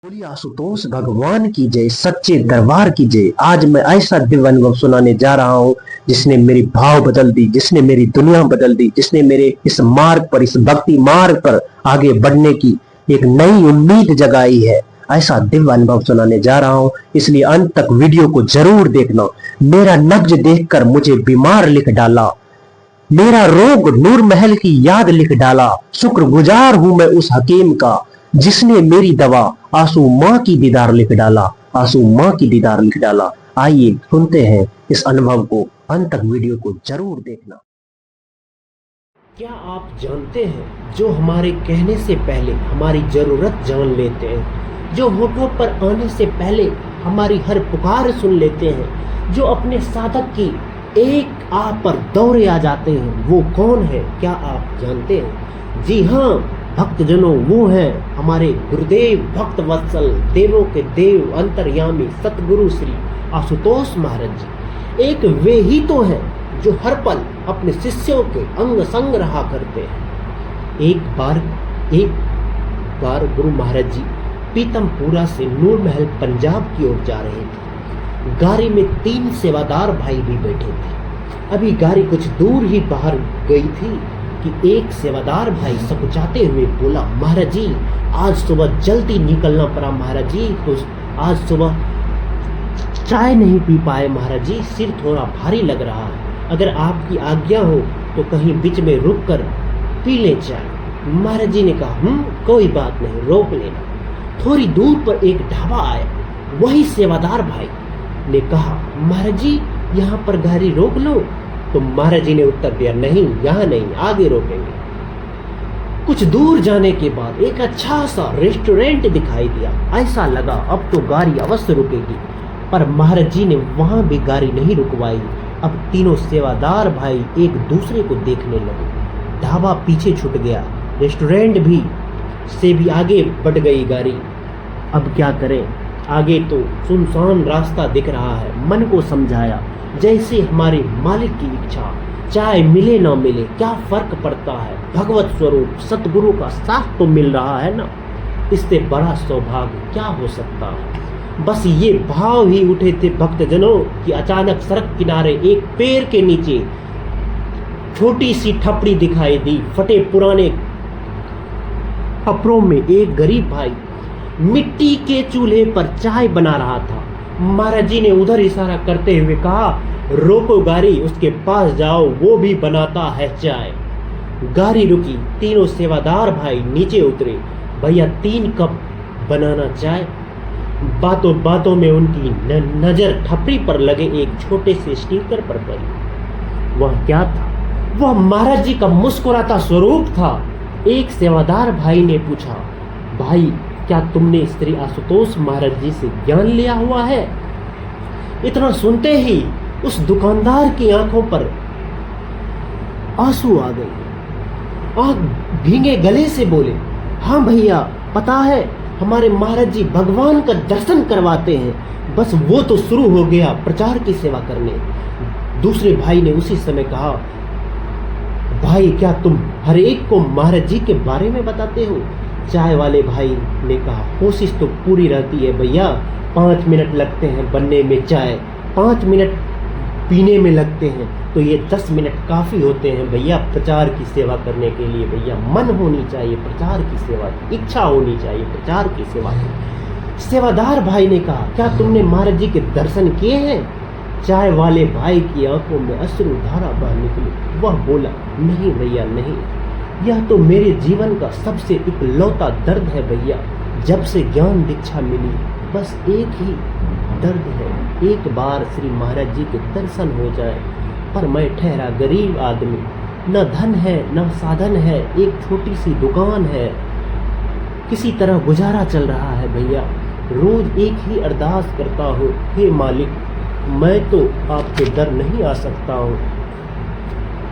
बोलिए आशुतोष भगवान की जय, सच्चे दरबार की जय। आज मैं ऐसा दिव्य अनुभव सुनाने जा रहा हूँ जिसने मेरी भाव बदल दी, जिसने मेरी दुनिया बदल दी, जिसने मेरे इस मार्ग पर, इस भक्ति मार्ग पर आगे बढ़ने की एक नई उम्मीद जगाई है। ऐसा दिव्य अनुभव सुनाने जा रहा हूँ, इसलिए अंत तक वीडियो को जरूर देखना। मेरा नब्ज देखकर मुझे बीमार लिख डाला, मेरा रोग नूर महल की याद लिख डाला। शुक्रगुजार हूं मैं उस हकीम का जिसने मेरी दवा आंसू माँ की दीदार लिख डाला, आंसू माँ की दीदार लिख डाला। आइए सुनते हैं इस अनुभव को, अंत तक वीडियो को जरूर देखना। क्या आप जानते हैं, जो हमारे कहने से पहले हमारी जरूरत जान लेते हैं, जो होठों पर आने से पहले हमारी हर पुकार सुन लेते हैं, जो अपने साधक की एक आ पर दौड़े आ जाते हैं, वो कौन है? क्या आप जानते हैं? जी हाँ भक्तजनों, वो हैं हमारे गुरुदेव भक्त वत्सल, देवों के देव, अंतर्यामी सतगुरु श्री आशुतोष महाराज जी। एक वे ही तो हैं जो हर पल अपने शिष्यों के अंग संग रहा करते हैं। एक बार गुरु महाराज जी पीतमपुरा से नूर महल पंजाब की ओर जा रहे थे। गाड़ी में 3 सेवादार भाई भी बैठे थे। अभी गाड़ी कुछ दूर ही बाहर गई थी कि एक सेवादार भाई सकुचाते हुए बोला, महाराज जी आज सुबह जल्दी निकलना पड़ा महाराज जी, तो आज सुबह चाय नहीं पी पाए महाराज जी, सिर थोड़ा भारी लग रहा है, अगर आपकी आज्ञा हो तो कहीं बीच में रुक कर पी ले चाय। महाराज जी ने कहा कोई बात नहीं, रोक लेना। थोड़ी दूर पर एक ढाबा आया। वही सेवादार भाई ने कहा, महाराज जी यहाँ पर गाड़ी रोक लो। तो महाराज जी ने उत्तर दिया, नहीं यहाँ नहीं, आगे रोकेंगे। कुछ दूर जाने के बाद एक अच्छा सा रेस्टोरेंट दिखाई दिया। ऐसा लगा अब तो गाड़ी अवश्य रुकेगी, पर महाराज जी ने वहां भी गाड़ी नहीं रुकवाई। अब तीनों सेवादार भाई एक दूसरे को देखने लगे। ढाबा पीछे छूट गया, रेस्टोरेंट भी से भी आगे बढ़ गई गाड़ी। अब क्या करें, आगे तो सुनसान रास्ता दिख रहा है। मन को समझाया, जैसे हमारे मालिक की इच्छा, चाहे मिले ना मिले क्या फर्क पड़ता है, भगवत स्वरूप सतगुरु का साथ तो मिल रहा है ना, इससे बड़ा सौभाग्य क्या हो सकता है। बस ये भाव ही उठे थे भक्तजनों कि अचानक सड़क किनारे एक पेड़ के नीचे छोटी सी ठपड़ी दिखाई दी। फटे पुराने कपड़ों में एक गरीब भाई मिट्टी के चूल्हे पर चाय बना रहा था। महाराज जी ने उधर इशारा करते हुए कहा, रोको गाड़ी, उसके पास जाओ, वो भी बनाता है चाय। गाड़ी रुकी, तीनों सेवादार भाई नीचे उतरे। भैया 3 कप बनाना चाय। बातों बातों में उनकी नजर ठपड़ी पर लगे एक छोटे से स्टिकर पर पड़ी। वह क्या था? वह महाराज जी का मुस्कुराता स्वरूप था। एक सेवादार भाई ने पूछा, भाई क्या तुमने श्री आशुतोष महाराज जी से ज्ञान लिया हुआ है? इतना सुनते ही उस दुकानदार की आंखों पर आंसू आ गए। आंख भीगे गले से बोले, हाँ भैया पता है, हमारे महाराज जी भगवान का दर्शन करवाते हैं, बस वो तो शुरू हो गया प्रचार की सेवा करने। दूसरे भाई ने उसी समय कहा, भाई क्या तुम हर एक को महाराज जी के बारे में बताते हो? चाय वाले भाई ने कहा, कोशिश तो पूरी रहती है भैया, 5 मिनट लगते हैं बनने में चाय, 5 मिनट पीने में लगते हैं, तो ये 10 मिनट काफ़ी होते हैं भैया प्रचार की सेवा करने के लिए। भैया मन होनी चाहिए प्रचार की सेवा की, इच्छा होनी चाहिए प्रचार की सेवा की। सेवादार भाई ने कहा, क्या तुमने महाराज जी के दर्शन किए हैं? चाय वाले भाई की आंखों में अश्रु धारा बह निकली। वह बोला, नहीं भैया नहीं, यह तो मेरे जीवन का सबसे इकलौता दर्द है भैया। जब से ज्ञान दीक्षा मिली बस एक ही दर्द है, एक बार श्री महाराज जी के दर्शन हो जाए। पर मैं ठहरा गरीब आदमी, न धन है न साधन है, एक छोटी सी दुकान है, किसी तरह गुजारा चल रहा है भैया। रोज एक ही अरदास करता हूँ, हे मालिक मैं तो आपके दर नहीं आ सकता हूँ।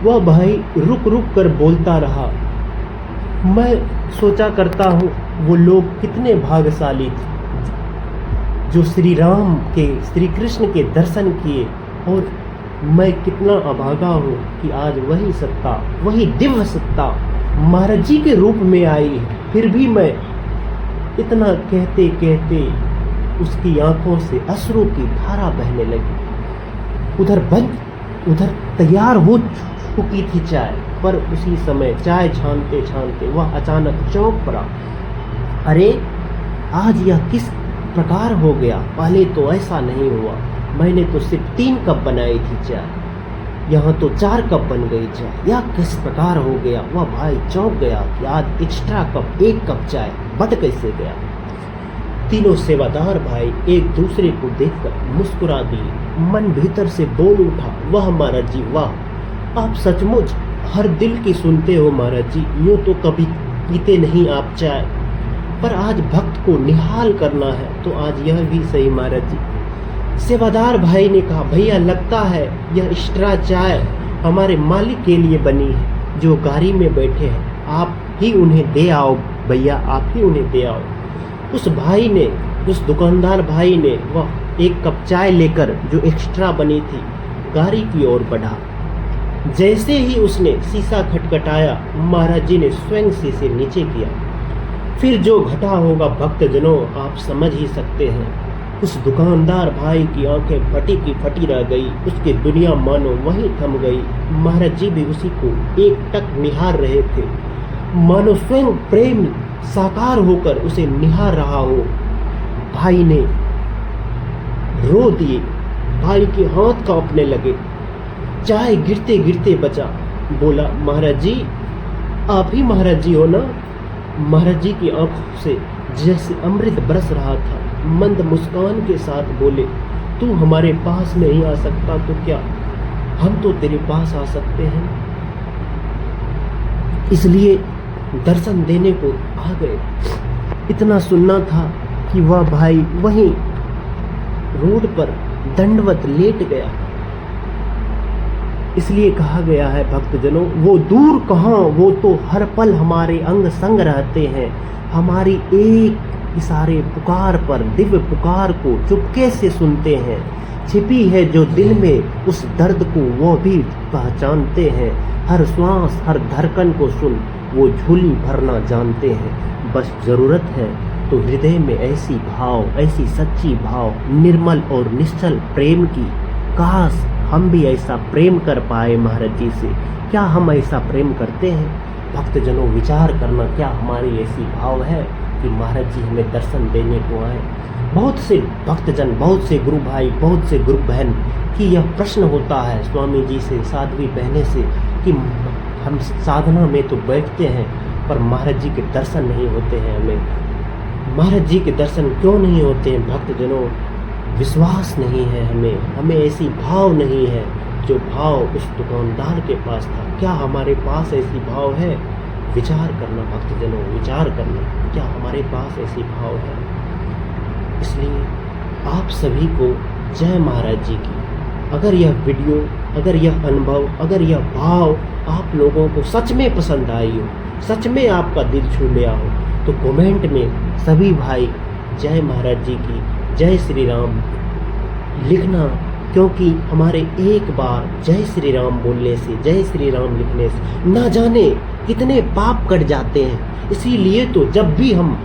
वह भाई रुक रुक कर बोलता रहा, मैं सोचा करता हूँ वो लोग कितने भाग्यशाली थे जो श्री राम के, श्री कृष्ण के दर्शन किए, और मैं कितना अभागा हूँ कि आज वही सत्ता, वही दिव्य सत्ता महाराज जी के रूप में आई, फिर भी मैं इतना कहते कहते उसकी आंखों से अश्रु की धारा बहने लगी। उधर तैयार हो चुकी थी चाय, पर उसी समय चाय छानते छानते वह अचानक चौंक पड़ा। अरे आज यह किस प्रकार हो गया? पहले तो ऐसा नहीं हुआ। मैंने तो सिर्फ 3 कप बनाई थी चाय, यहाँ तो 4 कप बन गई चाय। यह किस प्रकार हो गया? वह भाई चौंक गया कि आज एक्स्ट्रा कप 1 कप चाय बच कैसे गया। तीनों सेवादार भाई एक दूसरे को देखकर मुस्कुरा दिए। मन भीतर से बोल उठा, वाह महाराज जी वाह, आप सचमुच हर दिल की सुनते हो महाराज जी। यूँ तो कभी पीते नहीं आप चाय, पर आज भक्त को निहाल करना है तो आज यह भी सही महाराज जी। सेवादार भाई ने कहा, भैया लगता है यह एक्स्ट्रा चाय हमारे मालिक के लिए बनी है जो गाड़ी में बैठे हैं। आप ही उन्हें दे आओ भैया, आप ही उन्हें दे आओ। उस दुकानदार भाई ने वह 1 कप चाय लेकर जो एक्स्ट्रा बनी थी गाड़ी की ओर बढ़ा। जैसे ही उसने शीशा खटखटाया, महाराज जी ने स्वयं शीशे नीचे किया। फिर जो घटा होगा भक्तजनों आप समझ ही सकते हैं। उस दुकानदार भाई की आंखें फटी की फटी रह गई, उसकी दुनिया मानो वहीं थम गई। महाराज जी भी उसी को एकटक निहार रहे थे, मानो स्वयं प्रेम साकार होकर उसे निहार रहा हो। भाई ने रो दिए, भाई के हाथ कांपने लगे, चाय गिरते गिरते बचा। बोला, महाराज जी आप ही महाराज जी हो ना? महाराज जी की आंखों से जैसे अमृत बरस रहा था। मंद मुस्कान के साथ बोले, तू हमारे पास नहीं आ सकता तो क्या, हम तो तेरे पास आ सकते हैं, इसलिए दर्शन देने को आ गए। इतना सुनना था कि वह भाई वहीं रोड पर दंडवत लेट गया। इसलिए कहा गया है भक्तजनों, वो दूर कहाँ, वो तो हर पल हमारे अंग संग रहते हैं। हमारी एक इशारे पुकार पर, दिव्य पुकार को चुपके से सुनते हैं। छिपी है जो दिल में उस दर्द को वो भी पहचानते हैं। हर श्वास हर धड़कन को सुन वो झोली भरना जानते हैं। बस ज़रूरत है तो हृदय में ऐसी भाव, ऐसी सच्ची भाव, निर्मल और निश्चल प्रेम की। काश हम भी ऐसा प्रेम कर पाए महाराज जी से। क्या हम ऐसा प्रेम करते हैं? भक्तजनों विचार करना, क्या हमारी ऐसी भाव है कि महाराज जी हमें दर्शन देने को आए? बहुत से भक्तजन, बहुत से गुरु भाई, बहुत से गुरु बहन की यह प्रश्न होता है स्वामी जी से, साध्वी बहने से, कि हम साधना में तो बैठते हैं पर महाराज जी के दर्शन नहीं होते हैं। हमें महाराज जी के दर्शन क्यों नहीं होते हैं? भक्तजनों विश्वास नहीं है हमें ऐसी भाव नहीं है जो भाव उस दुकानदार के पास था। क्या हमारे पास ऐसी भाव है? विचार करना भक्तजनों, विचार करना, क्या हमारे पास ऐसी भाव है? इसलिए आप सभी को जय महाराज जी की। अगर यह वीडियो, अगर यह अनुभव, अगर यह भाव आप लोगों को सच में पसंद आई हो, सच में आपका दिल छू लिया हो, तो कमेंट में सभी भाई जय महाराज जी की, जय श्री राम लिखना। क्योंकि हमारे एक बार जय श्री राम बोलने से, जय श्री राम लिखने से ना जाने कितने पाप कट जाते हैं। इसीलिए तो जब भी हम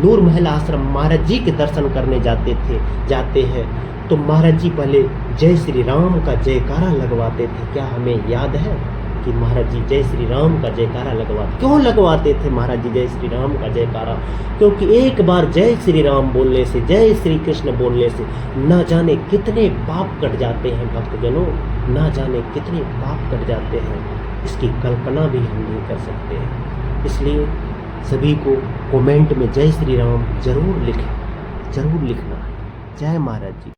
नूर महल आश्रम महाराज जी के दर्शन करने जाते हैं तो महाराज जी पहले जय श्री राम का जयकारा लगवाते थे। क्या हमें याद है कि महाराज जी जय श्री राम का जयकारा क्यों लगवाते थे महाराज जी जय श्री राम का जयकारा? क्योंकि एक बार जय श्री राम बोलने से, जय श्री कृष्ण बोलने से ना जाने कितने पाप कट जाते हैं भक्तजनों, ना जाने कितने पाप कट जाते हैं। इसकी कल्पना भी हम नहीं कर सकते हैं। इसलिए सभी को कमेंट में जय श्री राम जरूर लिखें, जरूर लिखना। जय महाराज जी।